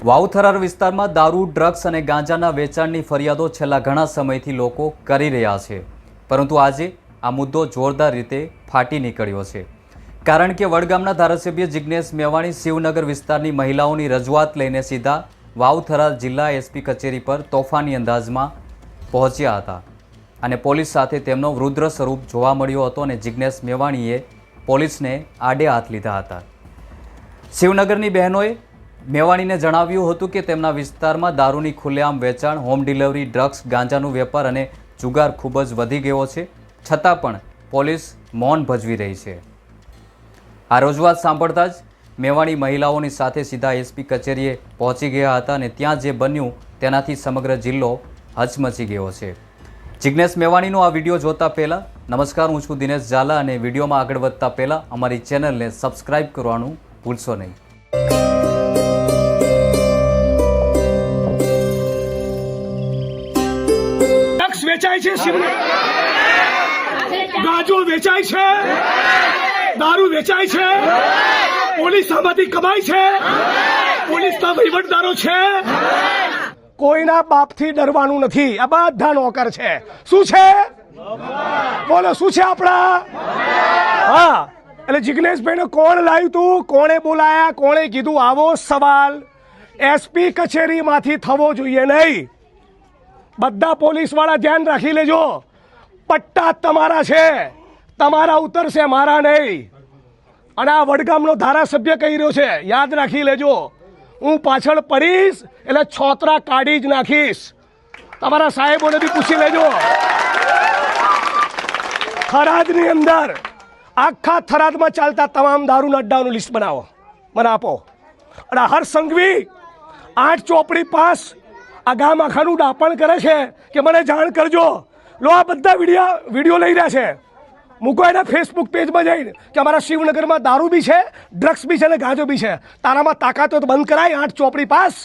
વાવથરાર વિસ્તારમાં દારૂ, ડ્રગ્સ અને ગાંજાના વેચાણની ફરિયાદો છેલ્લા ઘણા સમયથી લોકો કરી રહ્યા છે, પરંતુ આજે આ મુદ્દો જોરદાર રીતે ફાટી નીકળ્યો છે. કારણ કે વડગામના ધારાસભ્ય જિગ્નેશ મેવાણી શિવનગર વિસ્તારની મહિલાઓની રજૂઆત લઈને સીધા વાવથરાર જિલ્લા એસપી કચેરી પર તોફાની અંદાજમાં પહોંચ્યા હતા અને પોલીસ સાથે તેમનો વૃદ્ધ સ્વરૂપ જોવા મળ્યો હતો અને જિગ્નેશ મેવાણીએ પોલીસને આડે હાથ લીધા હતા. શિવનગરની બહેનોએ મેવાણીને જણાવ્યું હતું કે તેમના વિસ્તારમાં દારૂની ખુલ્લેઆમ વેચાણ, હોમ ડિલિવરી, ડ્રગ્સ, ગાંજાનો વેપાર અને જુગાર ખૂબ જ વધી ગયો છે, છતાં પણ પોલીસ મૌન ભજવી રહી છે. આ રજૂઆત સાંભળતા જ મેવાણી મહિલાઓની સાથે સીધા એસપી કચેરીએ પહોંચી ગયા હતા અને ત્યાં જે બન્યું તેનાથી સમગ્ર જિલ્લો હચમચી ગયો છે. જિગ્નેશ મેવાણીનો આ વિડીયો જોતા પહેલાં નમસ્કાર, હું છું દિનેશ ઝાલા અને વિડીયોમાં આગળ વધતા પહેલાં અમારી ચેનલને સબસ્ક્રાઈબ કરવાનું ભૂલશો નહીં. વેચાય છે, ગાંજો વેચાય છે, દારૂ વેચાય છે, પોલીસ આમાંથી કમાય છે, પોલીસના વહીવટદારો છે. કોઈના બાપથી ડરવાનું નથી. આ બધા નોકર છે. શું છે? બોલો, શું છે આપણા? હા, એટલે જિગ્નેશભાઈને કોણ લાવ્યું તું, કોણે બોલાયા, કોણે કીધું, આવો સવાલ એસપી કચેરીમાંથી થવો જોઈએ નહીં. બધા પોલીસ વાળા ધ્યાન રાખી લેજો. પટ્ટા તમારા છે, તમારા ઉતરશે, મારા નહીં. અને આ વડગામનો ધારાસભ્ય કહી રહ્યો છે, યાદ રાખી લેજો, હું પાછળ પડીશ એટલે છોતરા કાઢી જ નાખીશ. તમારા સાહેબોને બી પૂછી લેજો. થરાદની અંદર આખા થરાદમાં ચાલતા તમામ દારૂના અડ્ડાઓનું લિસ્ટ બનાવો, મને આપો. અને હર સંઘવી 8 ચોપડી પાસ આ ગામ આખાનું ડાપણ કરે છે કે મને જાણ કરજો. લો, આ બધા વિડીયો લઈ રહ્યા છે, મૂકો એના ફેસબુક પેજમાં જઈને કે અમારા શિવનગરમાં દારૂ બી છે, ડ્રગ્સ બી છે અને ગાંજો બી છે. તારામાં તાકાત હોય તો બંધ કરાય 8 ચોપડી પાસ.